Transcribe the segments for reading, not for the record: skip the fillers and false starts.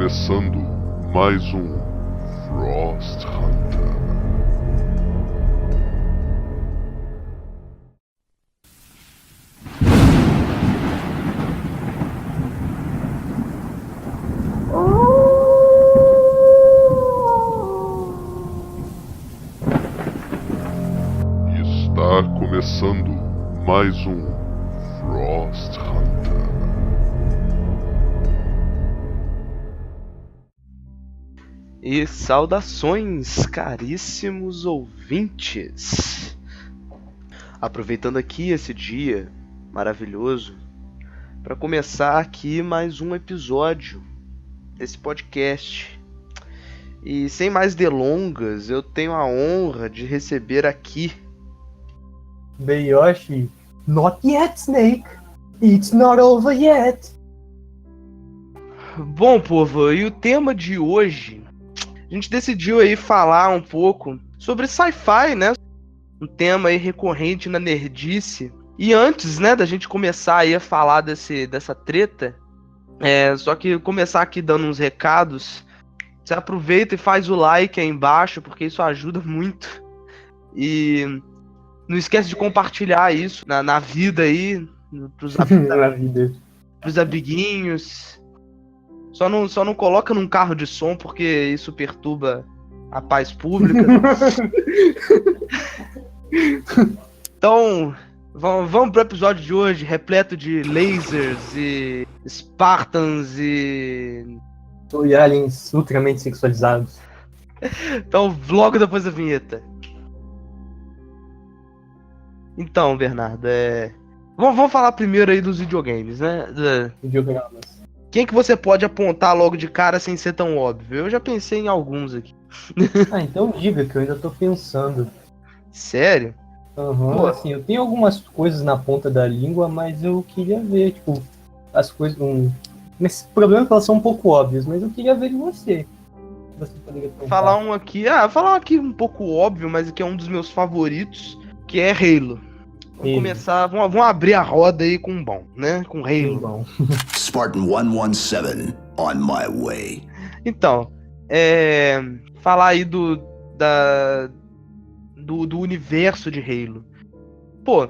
começando mais um Frost Hunter. Está começando mais um Frost Hunter. E saudações, caríssimos ouvintes! Aproveitando aqui esse dia maravilhoso para começar aqui mais um episódio desse podcast. E sem mais delongas, eu tenho a honra de receber aqui Yoshi, not yet, Snake. It's not over yet. Bom, povo, e o tema de hoje, a gente decidiu aí falar um pouco sobre sci-fi, né? Um tema aí recorrente na nerdice. E antes, né, da gente começar aí a falar dessa treta, só que começar aqui dando uns recados, você aproveita e faz o like aí embaixo, porque isso ajuda muito. E não esquece de compartilhar isso na vida aí, pros amiguinhos. Só não coloca num carro de som, porque isso perturba a paz pública. Então, vamos pro episódio de hoje, repleto de lasers e Spartans e Aliens ultramente sexualizados. Então, logo depois da vinheta. Então, Bernardo, vamos falar primeiro aí dos videogames, né? Videogramas. Quem que você pode apontar logo de cara sem ser tão óbvio? Eu já pensei em alguns aqui. Então diga que eu ainda tô pensando. Sério? Pô. Assim, eu tenho algumas coisas na ponta da língua, mas eu queria ver, tipo, as coisas. Esse problema é que elas são um pouco óbvias, mas eu queria ver de você. Você poderia contar. Falar um aqui um pouco óbvio, mas que é um dos meus favoritos, que é Halo. Vamos começar, vamos abrir a roda aí com um bom, né? Com Halo. Bom. Spartan 117, on my way. Então, falar aí do universo de Halo. Pô,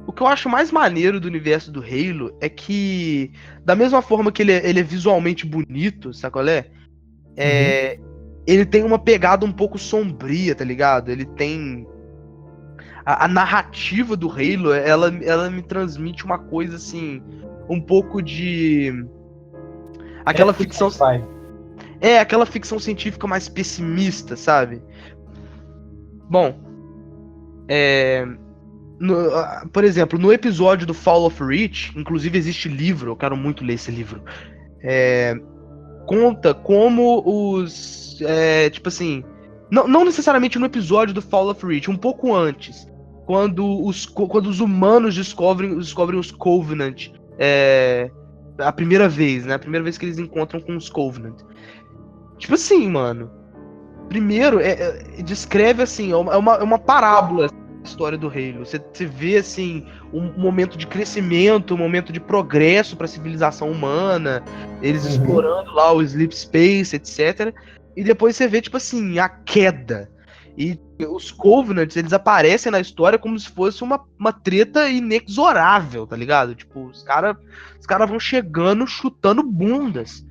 o que eu acho mais maneiro do universo do Halo é que, da mesma forma que ele é visualmente bonito, sabe qual é? Ele tem uma pegada um pouco sombria, tá ligado? Ele tem... A narrativa do Halo, ela me transmite uma coisa assim, um pouco de... Aquela ficção... aquela ficção científica mais pessimista, sabe? Bom, por exemplo, no episódio do Fall of Reach, inclusive existe livro, eu quero muito ler esse livro, conta como os... tipo assim, não necessariamente no episódio do Fall of Reach, um pouco antes, quando os humanos descobrem os Covenant, a primeira vez, né? A primeira vez que eles encontram com os Covenant. Tipo assim, mano. Primeiro, descreve assim, é uma parábola a história do Halo. Você vê assim um momento de crescimento, um momento de progresso para a civilização humana, eles explorando lá o Sleep Space, etc. E depois você vê tipo assim a queda. E os Covenants, eles aparecem na história como se fosse uma treta inexorável, tá ligado? Tipo, os cara vão chegando, chutando bundas.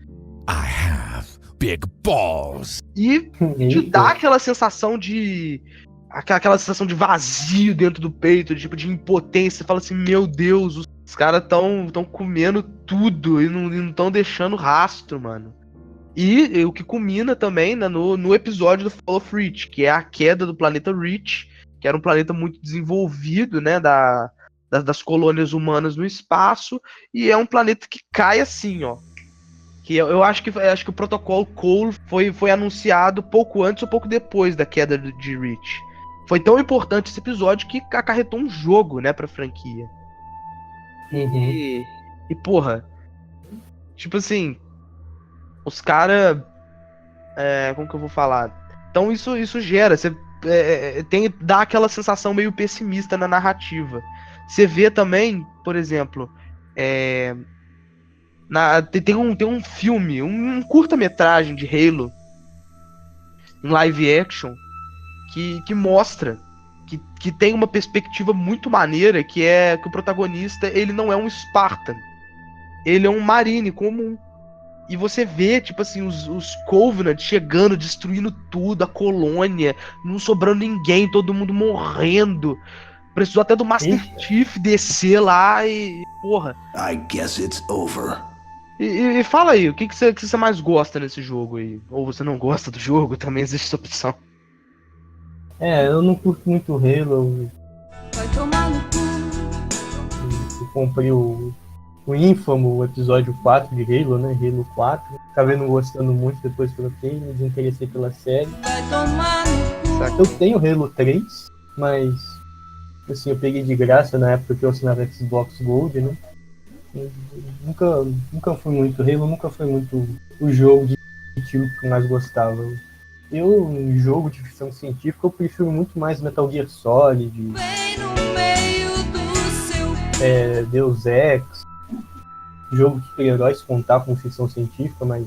I have big balls. E te dá aquela sensação de... Aquela sensação de vazio dentro do peito, tipo, de impotência. Você fala assim, meu Deus, os caras tão comendo tudo e não tão deixando rastro, mano. E o que culmina também, né, no episódio do Fall of Reach, que é a queda do planeta Reach, que era um planeta muito desenvolvido, né, das colônias humanas no espaço, e é um planeta que cai assim, ó. Que eu acho que o protocolo Cole foi anunciado pouco antes ou pouco depois da queda de Reach. Foi tão importante esse episódio que acarretou um jogo, né, pra franquia. E porra, tipo assim, os caras... como que eu vou falar? Então isso gera, você dá aquela sensação meio pessimista na narrativa. Você vê também, por exemplo, Tem um filme, um curta-metragem de Halo em live action que mostra que tem uma perspectiva muito maneira, que é que o protagonista, ele não é um Spartan, ele é um Marine comum. E você vê, tipo assim, os Covenant chegando, destruindo tudo, a colônia, não sobrando ninguém, todo mundo morrendo. Precisou até do Master Eita. Chief descer lá e... Porra. I guess it's over. E fala aí, o que você mais gosta nesse jogo aí? Ou você não gosta do jogo, também existe essa opção. Eu não curto muito Halo. Vai tomar no cu. Eu comprei o ínfamo episódio 4 de Halo, né? Halo 4. Acabei não gostando muito, depois troquei, me desinteressei pela série. Vai tomar no cu. Eu tenho Halo 3, mas assim, eu peguei de graça na época que eu assinava Xbox Gold, né? Eu nunca fui muito Halo, nunca foi muito o jogo de tiro que eu mais gostava. Em jogo de ficção científica, eu prefiro muito mais Metal Gear Solid, Vem no meio do seu Deus Ex, jogo de super-heróis contar com ficção científica, mas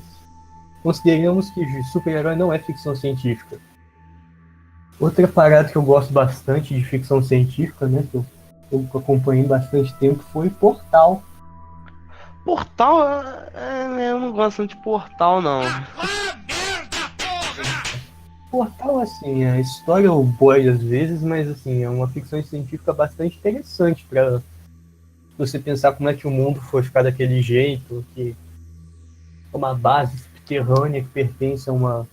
consideramos que super-herói não é ficção científica. Outra parada que eu gosto bastante de ficção científica, né, que eu acompanhei bastante tempo, foi Portal. Portal, eu não gosto muito de Portal, não. Portal, assim, a história eu boio às vezes, mas assim, é uma ficção científica bastante interessante para você pensar como é que o mundo foi ficar daquele jeito, que é uma base subterrânea que pertence a uma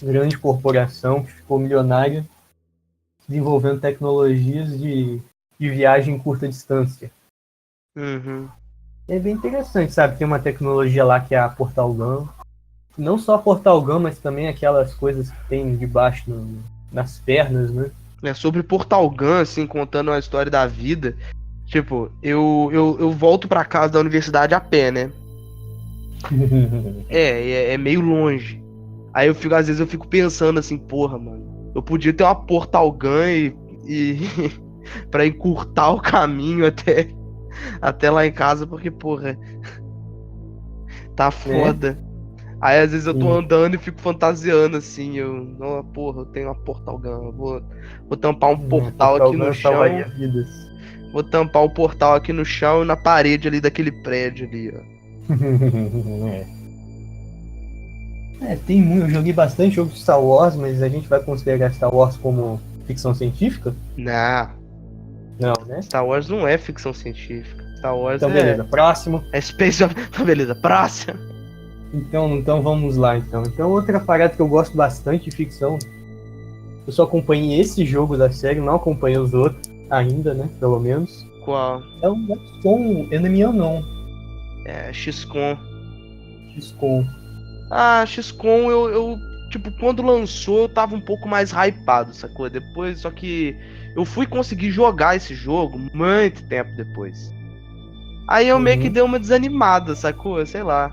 grande corporação que ficou milionária desenvolvendo tecnologias de viagem em curta distância. Uhum. É bem interessante, sabe? Tem uma tecnologia lá que é a Portal Gun. Não só a Portal Gun, mas também aquelas coisas que tem debaixo nas pernas, né? É sobre Portal Gun, assim, contando a história da vida. Tipo, eu volto pra casa da universidade a pé, né? É meio longe. Aí às vezes eu fico pensando assim, porra, mano, eu podia ter uma Portal Gun e pra encurtar o caminho até lá em casa, porque, porra, tá foda. Aí às vezes eu tô andando e fico fantasiando assim, porra, eu tenho uma Portal Gun, eu vou tampar um portal aqui no chão. Vou tampar o portal aqui no chão e na parede ali daquele prédio ali, ó. Eu joguei bastante jogo de Star Wars, mas a gente vai considerar Star Wars como ficção científica? Não, né? Star Wars não é ficção científica. Star Wars então, beleza, próximo. É Space of... Beleza, próximo. Então vamos lá, então. Então, outra parada que eu gosto bastante de ficção, eu só acompanhei esse jogo da série, não acompanhei os outros ainda, né? Pelo menos. Qual? É o XCOM, Enemy Unknown. É, XCOM. XCOM. XCOM, eu tipo, quando lançou, eu tava um pouco mais hypado, sacou? Depois, só que eu fui conseguir jogar esse jogo muito tempo depois. Aí eu meio que dei uma desanimada, sacou? Sei lá.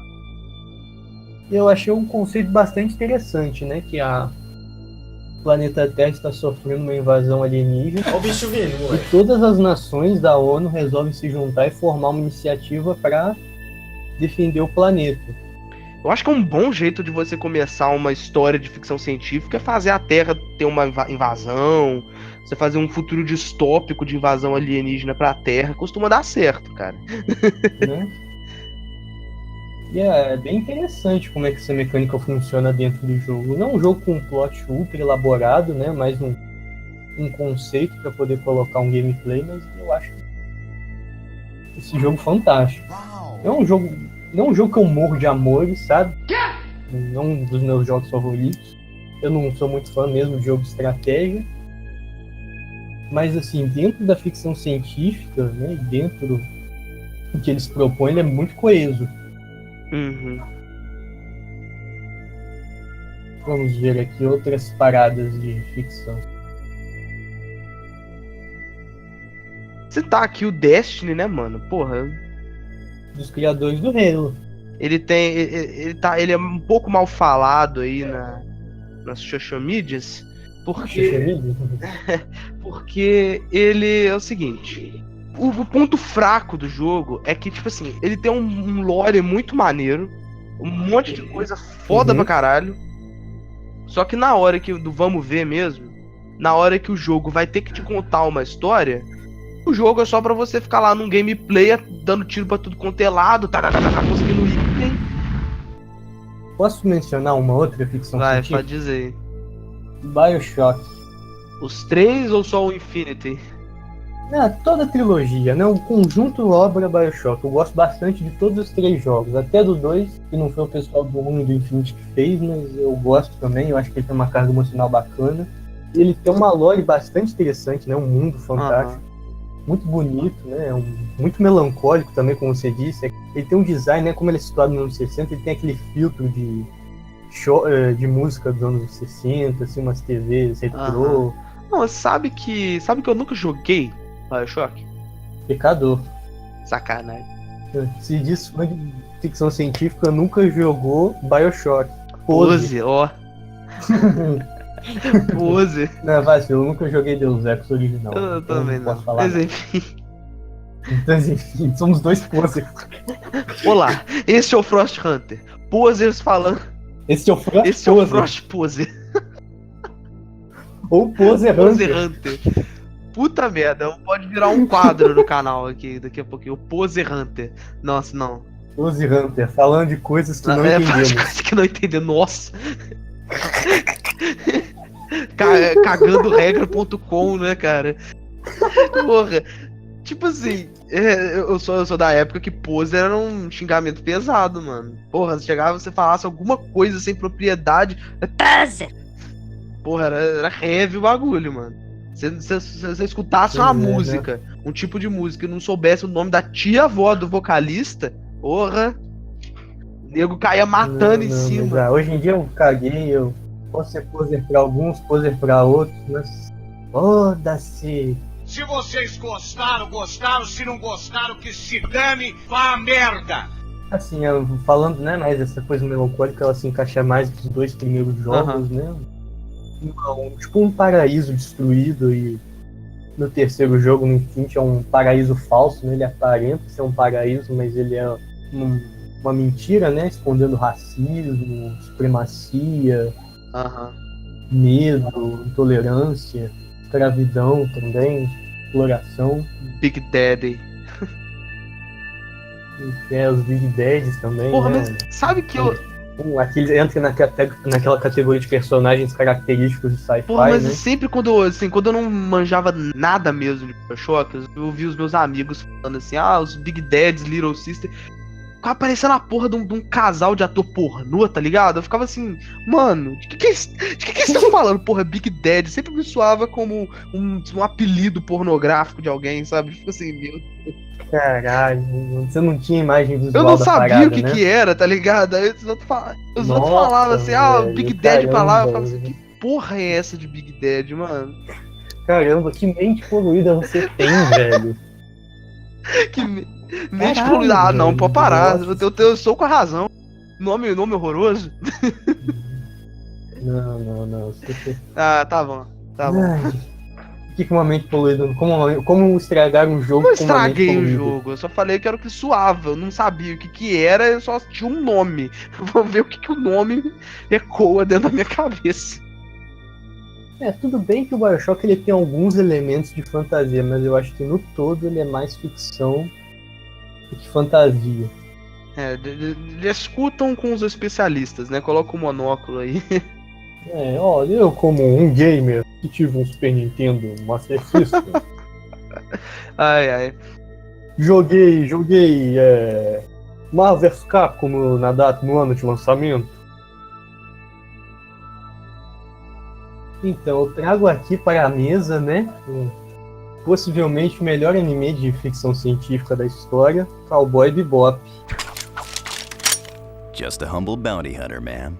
Eu achei um conceito bastante interessante, né? Que o planeta Terra está sofrendo uma invasão alienígena. Olha o bicho vindo, E moleque. todas as nações da ONU resolvem se juntar e formar uma iniciativa para defender o planeta. Eu acho que é um bom jeito de você começar uma história de ficção científica é fazer a Terra ter uma invasão, você fazer um futuro distópico de invasão alienígena pra Terra, costuma dar certo, cara. Né? E é bem interessante como é que essa mecânica funciona dentro do jogo. Não é um jogo com um plot ultra elaborado, né? Mais um conceito para poder colocar um gameplay, mas eu acho esse jogo fantástico. Não é um jogo que eu morro de amores, sabe? Não um dos meus jogos favoritos. Eu não sou muito fã mesmo de jogo de estratégia. Mas assim, dentro da ficção científica, né? Dentro do que eles propõem, ele é muito coeso. Uhum. Vamos ver aqui outras paradas de ficção. Você tá aqui o Destiny, né, mano? Porra. Dos criadores do Halo. Ele é um pouco mal falado aí nas social medias, porque ele é o seguinte, O ponto fraco do jogo é que, tipo assim, ele tem um lore muito maneiro, um monte de coisa foda pra caralho. Só que na hora do vamos ver mesmo, na hora que o jogo vai ter que te contar uma história, o jogo é só pra você ficar lá num gameplay dando tiro pra tudo quanto é lado, tá conseguindo item. Posso mencionar uma outra ficção científica? Pode dizer. BioShock. Os 3 ou só o Infinity? Toda a trilogia, né? O conjunto obra BioShock. Eu gosto bastante de todos os 3 jogos, até do 2, que não foi o pessoal do 1 e do Infinity que fez, mas eu gosto também, eu acho que ele tem uma carga emocional bacana. Ele tem uma lore bastante interessante, né? Um mundo fantástico. Muito bonito, né? Muito melancólico também, como você disse. Ele tem um design, né? Como ele é situado nos anos 60, ele tem aquele filtro de música dos anos 60, assim, umas TVs retrô. Não, sabe que eu nunca joguei BioShock? Pecador. Sacanagem. Se diz fã de ficção científica, nunca jogou BioShock. Pose, ó. Pose. Não, eu nunca joguei Deus Ex original. Eu também não. Mas enfim, somos 2 posers. Olá, esse é o Frost Hunter. Posers falando. Esse é o Frost Poser. Ou Poser Hunter. Puta merda, pode virar um quadro no canal aqui daqui a pouquinho. O Poser Hunter. Nossa, não. Poser Hunter, falando de coisas que não entendemos. Coisas que não entendemos. Nossa. Cagando regra.com, né, cara? Porra. Tipo assim, eu sou da época que poser era um xingamento pesado, mano. Porra, você chegava e você falasse alguma coisa sem propriedade. Poser! Porra, era heavy o bagulho, mano. Se você escutasse uma música, um tipo de música, e não soubesse o nome da tia-avó do vocalista, porra, o nego caía matando em cima. Hoje em dia eu caguei, eu posso ser poser pra alguns, poser pra outros, mas foda-se. Se vocês gostaram, se não gostaram, que se dane, vá a merda! Assim, falando, né, mais essa coisa melancólica, ela se encaixa mais nos 2 primeiros jogos, né? Tipo um paraíso destruído, e no terceiro jogo, no Infinity, é um paraíso falso, né? Ele aparenta ser um paraíso, mas ele é uma mentira, né? Escondendo racismo, supremacia, medo, intolerância, escravidão também, exploração. Big Daddy. Os Big Daddies também. Porra, né? Mas sabe que eu... Aquele entra naquela categoria de personagens característicos de sci-fi. Porra, mas né? sempre quando eu não manjava nada mesmo de BioShock, eu vi os meus amigos falando assim, os Big Daddies, Little Sister, ficava parecendo a porra de um casal de ator pornô, tá ligado? Eu ficava assim, mano, de que eles estão falando, porra, Big Daddy? Sempre me soava como um apelido pornográfico de alguém, sabe? Tipo assim, meu Deus. Caralho, você não tinha imagem visual. Eu não sabia parada, o que né? que era, tá ligado? Aí os outros falavam assim, velho, Big Daddy pra lá. Eu falava velho. assim, que porra é essa de Big Daddy, mano? Caramba, que mente poluída você tem, velho. Que mente Caralho, poluída. Não, velho, pode parar. nossa. Eu sou com a razão. Nome horroroso. Não. Tá bom. Ai, que uma mente poluída. Como estragar um jogo? Não com uma mente estraguei o poluída? jogo, eu só falei que era o que suava, eu não sabia o que era, eu só tinha um nome. Vamos ver o que o nome ecoa dentro da minha cabeça. Tudo bem que o BioShock ele tem alguns elementos de fantasia, mas eu acho que no todo ele é mais ficção do que fantasia. Discutam com os especialistas, né? Coloca o monóculo aí. Olha, eu como um gamer que tive um Super Nintendo Master System, Ai. joguei Marvel vs Capcom no ano de lançamento. Então, eu trago aqui para a mesa, né, possivelmente o melhor anime de ficção científica da história, Cowboy Bebop. Just a humble bounty hunter, man.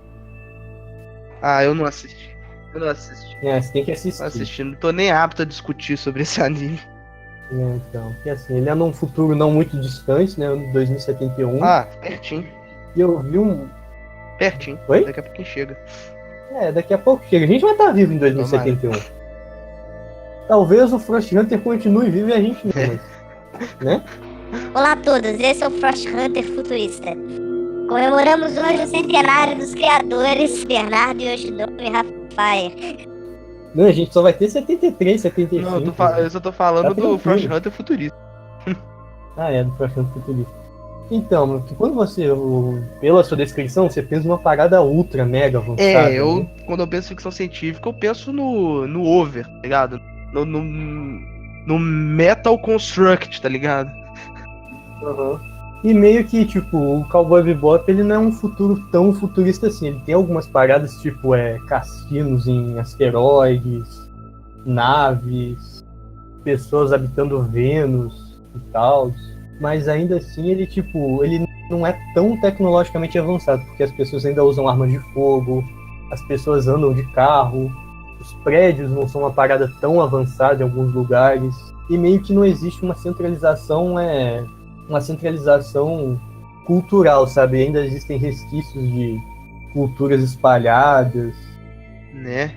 Eu não assisti. Você tem que assistir. Não tô nem apto a discutir sobre esse anime. Então, que assim, ele é num futuro não muito distante, né, 2071. Pertinho. E eu vi Pertinho. Oi? Daqui a pouquinho chega. Daqui a pouco chega. A gente vai estar vivo em 2071. Talvez o Frost Hunter continue vivo e a gente não. né? Olá a todos, esse é o Frost Hunter Futurista. Comemoramos hoje o centenário dos criadores Bernardo Yoshinobu e Rafael. Não, a gente só vai ter 73, 75. Não, eu só tô falando Tá do tranquilo. Frost Hunter futurista. Ah, é, do Frost Hunter Futurista. Então, que quando você, pela sua descrição, você pensa numa parada ultra, mega avançada. Né? Quando eu penso em ficção científica, eu penso no over, tá ligado? No Metal Construct, tá ligado? Uhum. E meio que, tipo, o Cowboy Bebop, ele não é um futuro tão futurista assim. Ele tem algumas paradas, tipo, cassinos em asteroides, naves, pessoas habitando Vênus e tal. Mas ainda assim, ele não é tão tecnologicamente avançado, porque as pessoas ainda usam armas de fogo, as pessoas andam de carro, os prédios não são uma parada tão avançada em alguns lugares, e meio que não existe uma centralização cultural, sabe? Ainda existem resquícios de culturas espalhadas. Né?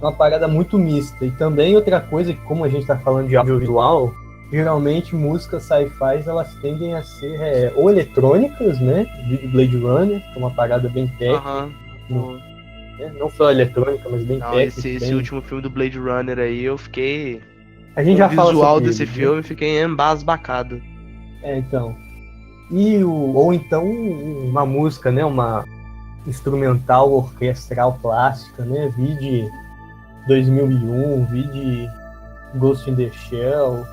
Uma parada muito mista. E também outra coisa, que como a gente tá falando de audiovisual, geralmente músicas sci-fi elas tendem a ser ou eletrônicas, né? Vídeo Blade Runner, que é uma parada bem técnica. Né? Não só eletrônica, mas bem técnica. Esse último filme do Blade Runner aí, eu fiquei... A gente já fala visual sobre desse ele, filme, né? fiquei embasbacado. Então. Ou então uma música, né? Uma instrumental orquestral clássica, né? Vide 2001, vide Ghost in the Shell.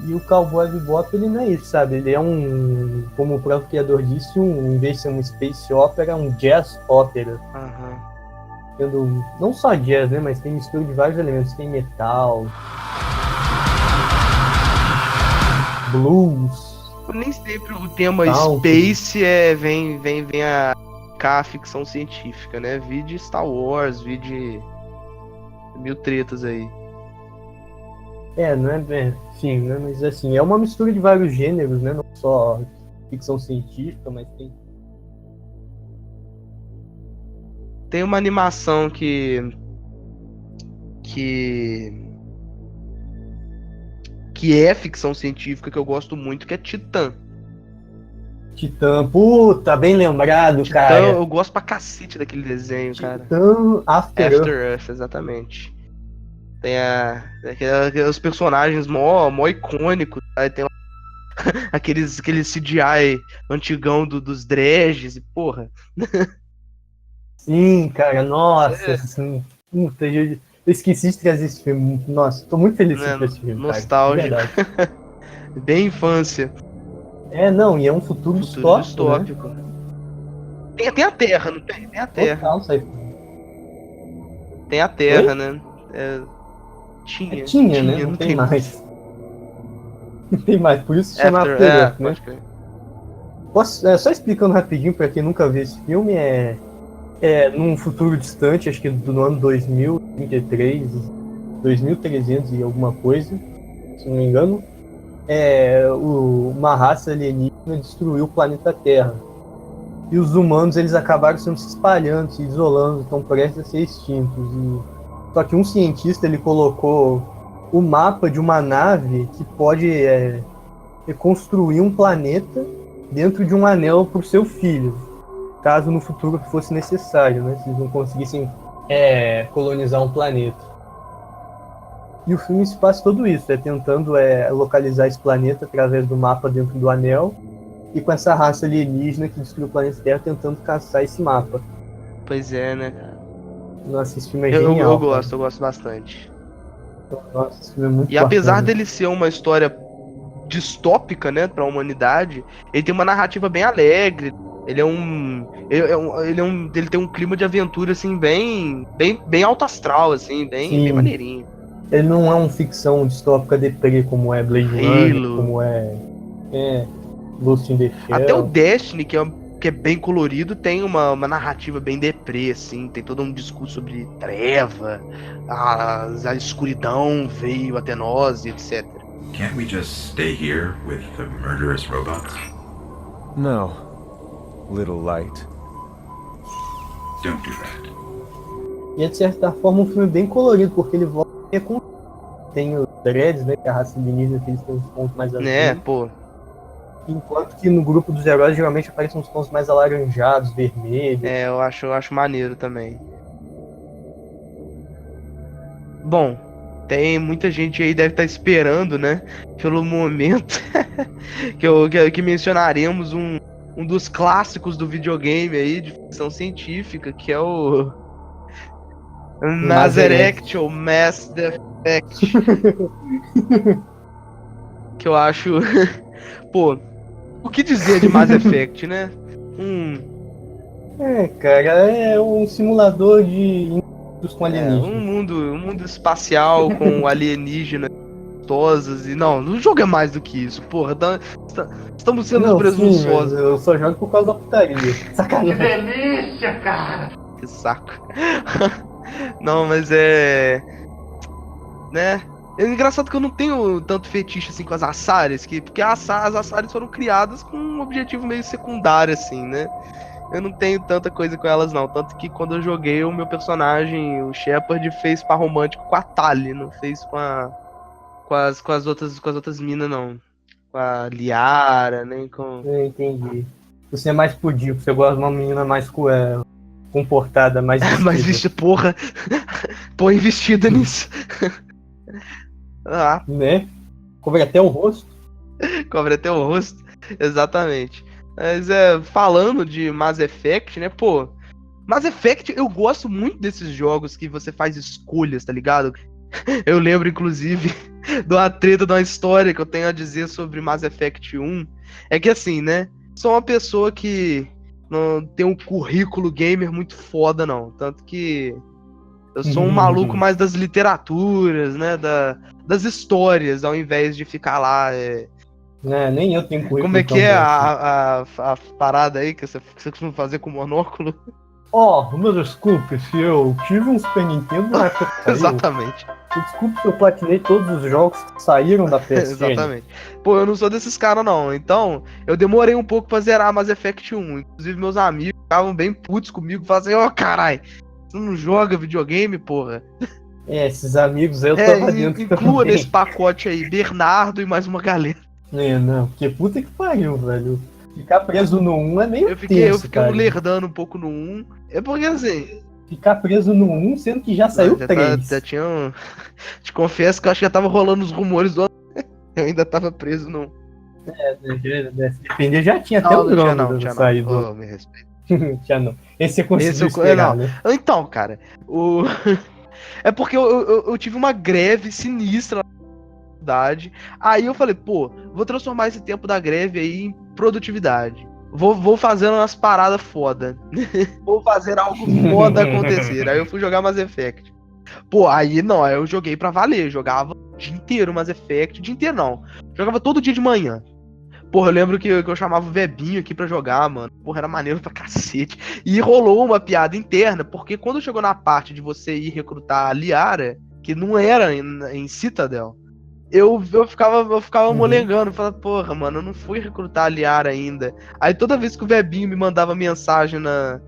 E o Cowboy Bebop, ele não é isso, sabe? Ele é como o próprio criador disse, em vez de ser um space opera, um jazz opera. Tendo não só jazz, né? Mas tem mistura de vários elementos. Tem metal, blues. Nem sempre o tema space vem a ficção científica, né? Vide Star Wars, vide mil tretas aí. Não é sim, né? Mas assim, é uma mistura de vários gêneros, né? Não só ficção científica, mas tem uma animação que é ficção científica que eu gosto muito, que é Titã. Titã, puta, bem lembrado, Titã, cara. Eu gosto pra cacete daquele desenho, cara. Titã After Earth, exatamente. Tem os personagens mó icônicos, aí tem aqueles CGI antigão dos Dredges, e porra. Sim, cara, nossa, assim, puta, eu esqueci de trazer esse filme. Nossa, tô muito feliz com esse filme. Nostálgico. Bem infância. Não, e é um futuro distópico. Né? Tem a Terra, não tem? Tem a Terra. Total, sai. Tem a Terra, né? Tinha, né? Não tem mais. Não tem mais, por isso se chama After Earth, né? Só explicando rapidinho pra quem nunca viu esse filme, num futuro distante, acho que no ano 2033, 2300 e alguma coisa, se não me engano, uma raça alienígena destruiu o planeta Terra. E os humanos, eles acabaram se espalhando, se isolando, estão prestes a ser extintos. Só que um cientista, ele colocou o mapa de uma nave que pode reconstruir um planeta dentro de um anel para o seu filho, caso no futuro fosse necessário, né? Se eles não conseguissem colonizar um planeta. E o filme se passa tudo isso, tentando localizar esse planeta através do mapa dentro do anel, e com essa raça alienígena que destruiu o planeta Terra tentando caçar esse mapa. Pois é, né, cara? Nossa, esse filme é genial. Eu gosto bastante. Nossa, esse filme é muito E apesar bacana. dele ser uma história distópica, né, pra humanidade, ele tem uma narrativa bem alegre. Ele tem um clima de aventura, assim, bem alto astral, assim, bem maneirinho. Ele não é uma ficção distópica deprê como é Blade Runner, como é Ghost in the Shell. Até o Destiny, que é bem colorido, tem uma narrativa bem deprê, assim, tem todo um discurso sobre treva, a escuridão veio até nós, etc. Can't we just stay here with the murderous robots? No, little light. Don't do that. E é de certa forma um filme bem colorido, porque ele volta com tem dreads, né? Que a raça alienígena que eles têm uns tons mais azuis. Pô. Enquanto que no grupo dos heróis geralmente aparecem uns tons mais alaranjados, vermelhos. Eu acho maneiro também. Bom, tem muita gente aí deve estar esperando, né? Pelo momento que mencionaremos um dos clássicos do videogame aí, de ficção científica, que é o Mass Effect ou Mass Effect. Que eu acho... Pô, o que dizer de Mass Effect, né? Cara, é um simulador de com alienígenas. Um mundo espacial com alienígenas gostosas e o jogo é mais do que isso, porra. Estamos sendo presunçosos. Eu só jogo por causa da putaria. Sacanagem. Que delícia, cara! Que saco. Não, mas é... né? É engraçado que eu não tenho tanto fetiche assim com as Assares, porque as Assares foram criadas com um objetivo meio secundário, assim, né? Eu não tenho tanta coisa com elas, não. Tanto que quando eu joguei, o meu personagem, o Shepard, fez par romântico com a Tali, não fez com as outras minas, não. Com a Liara, nem com... Eu entendi. Você é mais pudico, você gosta de uma menina mais comportada, mais vestida. Mais vestida, porra. Põe vestida nisso. Né? Cobre até o rosto. Cobre até o rosto, exatamente. Mas falando de Mass Effect, né, pô... Mass Effect, eu gosto muito desses jogos que você faz escolhas, tá ligado? Eu lembro, inclusive, de uma treta, de uma história que eu tenho a dizer sobre Mass Effect 1. É que assim, né, sou uma pessoa que não tem um currículo gamer muito foda, não. Tanto que eu sou um maluco mais das literaturas, né, das histórias, ao invés de ficar lá... nem eu tenho currículo. Como é que é a parada aí que você costuma fazer com o monóculo? Me desculpe se eu tive um Super Nintendo na época que saiu. Exatamente. Desculpe se eu platinei todos os jogos que saíram da PSN. Exatamente. Pô, eu não sou desses caras, não. Então, eu demorei um pouco pra zerar Mass Effect 1. Inclusive, meus amigos ficavam bem putos comigo. Falavam assim, caralho, você não joga videogame, porra? Esses amigos aí eu tava dentro inclua nesse pacote aí Bernardo e mais uma galera. Não, porque puta que pariu, velho. Ficar preso no 1 é meio Eu fiquei cara. lerdando um pouco no 1. É porque assim... Ficar preso no 1, sendo que já saiu 3. Já tinha Te confesso que eu acho que já tava rolando os rumores do... Eu ainda tava preso no 1. Depender, já tinha até o drone saído. Me respeito. Tinha não. Esse você conseguiu esperar, né? Então, cara, é porque eu tive uma greve sinistra na faculdade. Aí eu falei, pô, vou transformar esse tempo da greve aí em produtividade. Vou fazendo umas paradas foda. Vou fazer algo foda acontecer. Aí eu fui jogar Mass Effect. Pô, aí eu joguei pra valer. Jogava o dia inteiro Mass Effect. O dia inteiro não. Jogava todo dia de manhã. Porra, eu lembro que eu chamava o Vebinho aqui pra jogar, mano. Porra, era maneiro pra cacete. E rolou uma piada interna, porque quando chegou na parte de você ir recrutar a Liara, que não era em Citadel, eu ficava molengando, falava, porra, mano, eu não fui recrutar a Liara ainda. Aí toda vez que o Vebinho me mandava mensagem na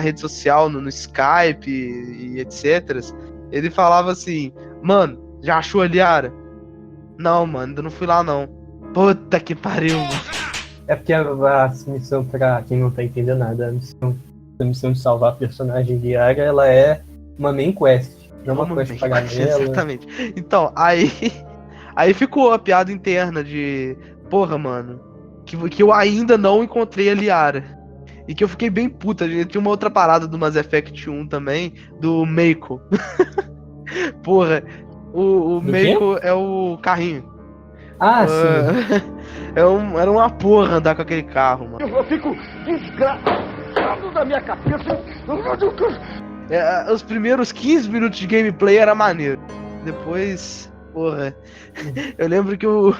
rede social, no Skype e etc., ele falava assim, mano, já achou a Liara? Não, mano, ainda não fui lá não. Puta que pariu, mano. É porque a missão, pra quem não tá entendendo nada, a missão de salvar a personagem Liara, ela é uma main quest. Não uma quest pra galera. Exatamente. Então, aí ficou a piada interna de... Porra, mano, que eu ainda não encontrei a Liara. E que eu fiquei bem puta. Tinha uma outra parada do Mass Effect 1 também, do Mako. Porra, o Mako é o carrinho. Sim. Era uma porra andar com aquele carro, mano. Eu fico desgraçado da minha cabeça. Os primeiros 15 minutos de gameplay era maneiro. Depois, porra. Eu lembro que eu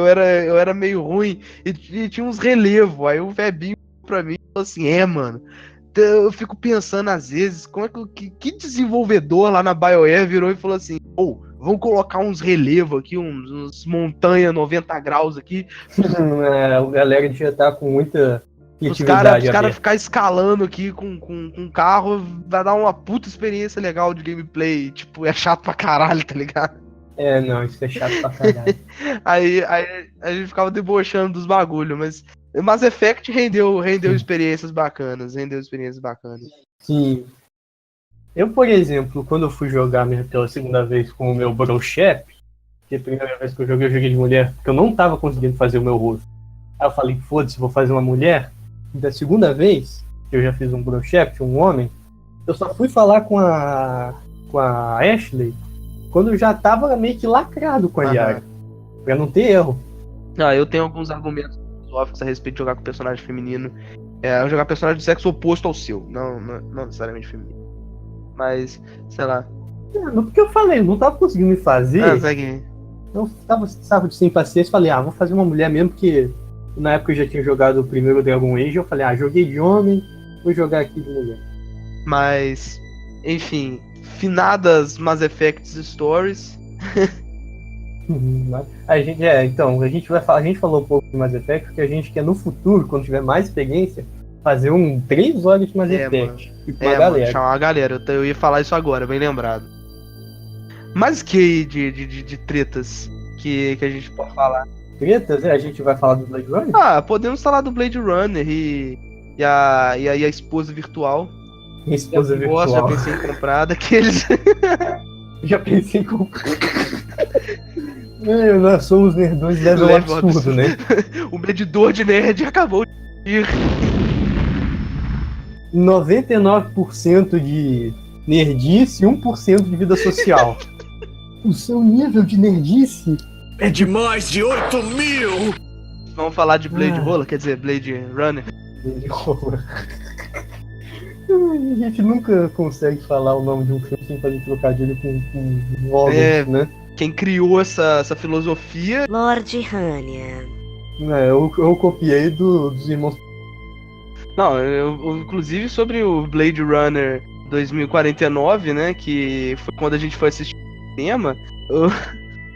era meio ruim e tinha uns relevos. Aí o Febinho pra mim falou assim: mano. Eu fico pensando às vezes, como é que desenvolvedor lá na BioWare virou e falou assim: vamos colocar uns relevos aqui, uns montanha 90 graus aqui. A galera devia estar com muita Os Criatividade caras aberta. ficar escalando aqui com carro vai dar uma puta experiência legal de gameplay. Tipo, é chato pra caralho, tá ligado? Não, isso é chato pra caralho. Aí a gente ficava debochando dos bagulho, mas Mass Effect rendeu experiências bacanas, Sim. Eu, por exemplo, quando eu fui jogar mesmo pela segunda vez com o meu Bro Chef, que a primeira vez que eu joguei de mulher, porque eu não tava conseguindo fazer o meu rosto. Aí eu falei, foda-se, vou fazer uma mulher. E da segunda vez que eu já fiz um Bro Chef, um homem, eu só fui falar com a Ashley quando eu já tava meio que lacrado com a Yara. Pra não ter erro. Eu tenho alguns argumentos filosóficos a respeito de jogar com personagem feminino. Jogar personagem de sexo oposto ao seu, não necessariamente feminino. Mas, sei lá. Não, porque eu falei, eu não tava conseguindo me fazer. Segue. Eu tava sem paciência, falei, vou fazer uma mulher mesmo, porque na época eu já tinha jogado o primeiro Dragon Age, eu falei, joguei de homem, vou jogar aqui de mulher. Mas, enfim, finadas Mass Effect Stories. A gente falou um pouco de Mass Effect, porque a gente quer no futuro, quando tiver mais experiência, fazer 3 horas de Mass Effect. E com a galera. Chamar uma galera, eu ia falar isso agora, bem lembrado. Mas que de tretas que a gente pode falar? Tretas? A gente vai falar do Blade Runner? Podemos falar do Blade Runner e a esposa virtual. Esposa virtual. Já pensei em comprar daqueles. Já pensei em comprar. Nós somos nerdões level absurdo, né? O medidor de nerd acabou de ir. 99% de nerdice e 1% de vida social. O seu nível de nerdice é de mais de 8.000! Vamos falar de Blade Roller, quer dizer, Blade Runner. Blade Roller. A gente nunca consegue falar o nome de um filme sem fazer trocadilho com órgãos, né? Quem criou essa filosofia? Lord Hania. Eu copiei dos irmãos. Não, eu inclusive sobre o Blade Runner 2049, né? Que foi quando a gente foi assistir o cinema.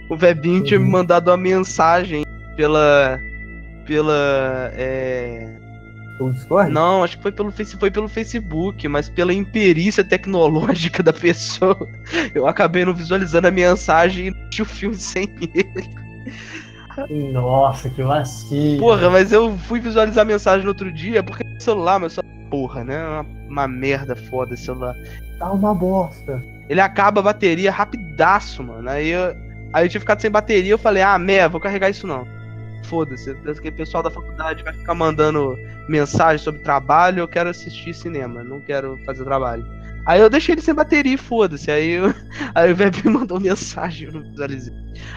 O Webinho tinha me mandado uma mensagem pelo Discord? Não, acho que foi pelo Facebook, mas pela imperícia tecnológica da pessoa, eu acabei não visualizando a mensagem e não assisti o filme sem ele. Nossa, que vacilo. Porra, mas eu fui visualizar a mensagem no outro dia porque o celular, meu celular, porra, né? Uma merda foda esse celular. Tá uma bosta. Ele acaba a bateria rapidaço, mano. Aí eu tinha ficado sem bateria, eu falei, vou carregar isso não. Foda-se, aquele pessoal da faculdade vai ficar mandando mensagem sobre trabalho, eu quero assistir cinema, não quero fazer trabalho. Aí eu deixei ele sem bateria e foda-se. Aí o Web me mandou mensagem, eu não visualizei.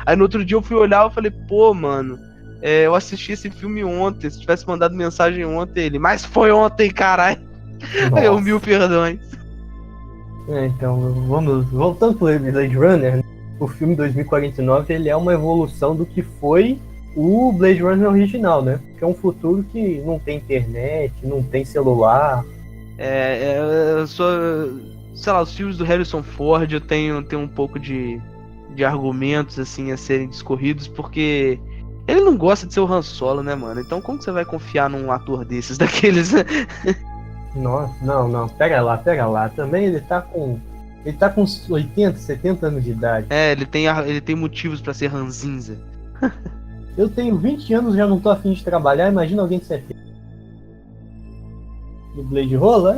Aí no outro dia eu fui olhar e falei, pô, mano, eu assisti esse filme ontem, se tivesse mandado mensagem ontem, ele, mas foi ontem, caralho. Aí eu, 1000 perdões. Então, voltando pro Blade Runner, o filme 2049, ele é uma evolução do que foi o Blade Runner original, né? Que é um futuro que não tem internet, não tem celular. Eu sou, sei lá, os filmes do Harrison Ford, eu tenho um pouco de argumentos, assim, a serem discorridos, porque ele não gosta de ser o Han Solo, né, mano? Então como que você vai confiar num ator desses, daqueles? Nossa, não, pega lá. Também ele tá com 80, 70 anos de idade. Ele tem motivos pra ser ranzinza. Eu tenho 20 anos e já não tô afim de trabalhar, imagina alguém de 70. Do Blade Roller?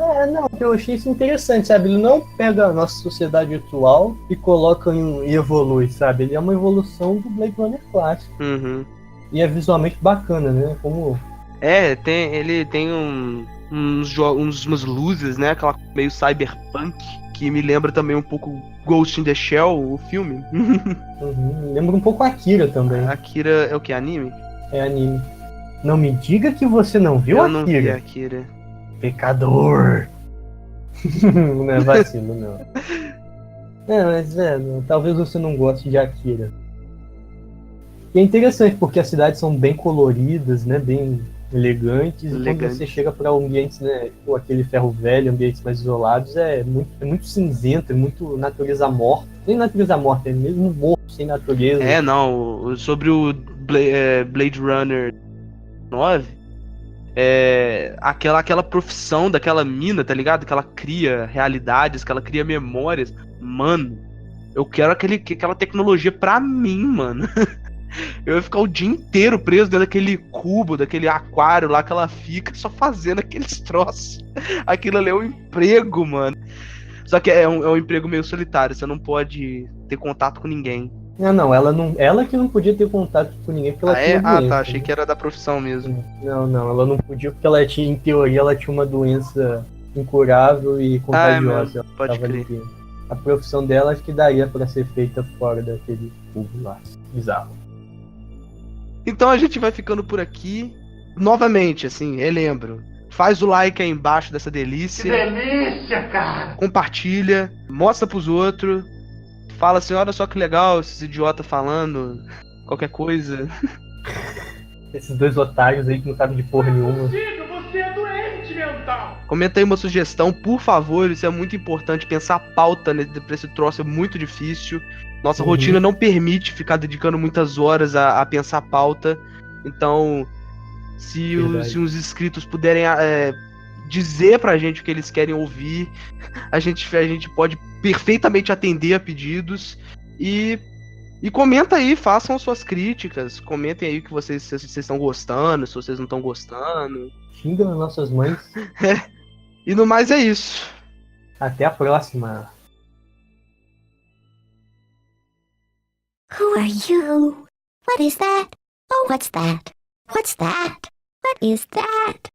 Eu achei isso interessante, sabe? Ele não pega a nossa sociedade atual e coloca e evolui, sabe? Ele é uma evolução do Blade Runner clássico. Uhum. E é visualmente bacana, né? Ele tem umas luzes, né? Aquela meio cyberpunk, que me lembra também um pouco Ghost in the Shell, o filme. Lembra um pouco Akira também. Akira é o que? Anime? É anime. Não me diga que você não viu Eu Akira. não vi Akira. Pecador. Não é vacilo, não. Mas, talvez você não goste de Akira. E é interessante, porque as cidades são bem coloridas, né? Bem elegantes. E quando você chega para ambientes, né? Tipo aquele ferro velho, ambientes mais isolados, é muito cinzento, é muito natureza morta. Nem natureza morta, é mesmo morto, sem natureza. Sobre o Blade Runner 9... aquela profissão daquela mina, tá ligado? Que ela cria realidades, que ela cria memórias. Mano, eu quero aquela tecnologia pra mim, mano. Eu ia ficar o dia inteiro preso dentro daquele cubo, daquele aquário lá que ela fica, só fazendo aqueles troços. Aquilo ali é um emprego, mano. Só que é um emprego meio solitário, você não pode ter contato com ninguém. Não, ela que não podia ter contato com ninguém porque ela tinha doença. Tá, achei que era da profissão mesmo. Não, ela não podia porque ela tinha, em teoria, ela tinha uma doença incurável e contagiosa. Pode crer. A profissão dela acho que daria pra ser feita fora daquele cubo lá. Bizarro. Então a gente vai ficando por aqui. Novamente, assim, relembro. Faz o like aí embaixo dessa delícia. Que delícia, cara! Compartilha, mostra pros outros. Fala assim, olha só que legal esses idiotas falando qualquer coisa. Esses dois otários aí que não sabem de porra nenhuma. Você é doente mental! Comenta aí uma sugestão, por favor, isso é muito importante. Pensar pauta pra esse troço é muito difícil. Nossa rotina não permite ficar dedicando muitas horas a pensar pauta. Então, se os inscritos puderem dizer pra gente o que eles querem ouvir, a gente pode perfeitamente atender a pedidos. E comenta aí, façam suas críticas. Comentem aí o que vocês estão gostando, se vocês não estão gostando. Xinga nas nossas mães. E no mais é isso. Até a próxima. Who are you? What is that? Oh, what's that? What's that? What is that?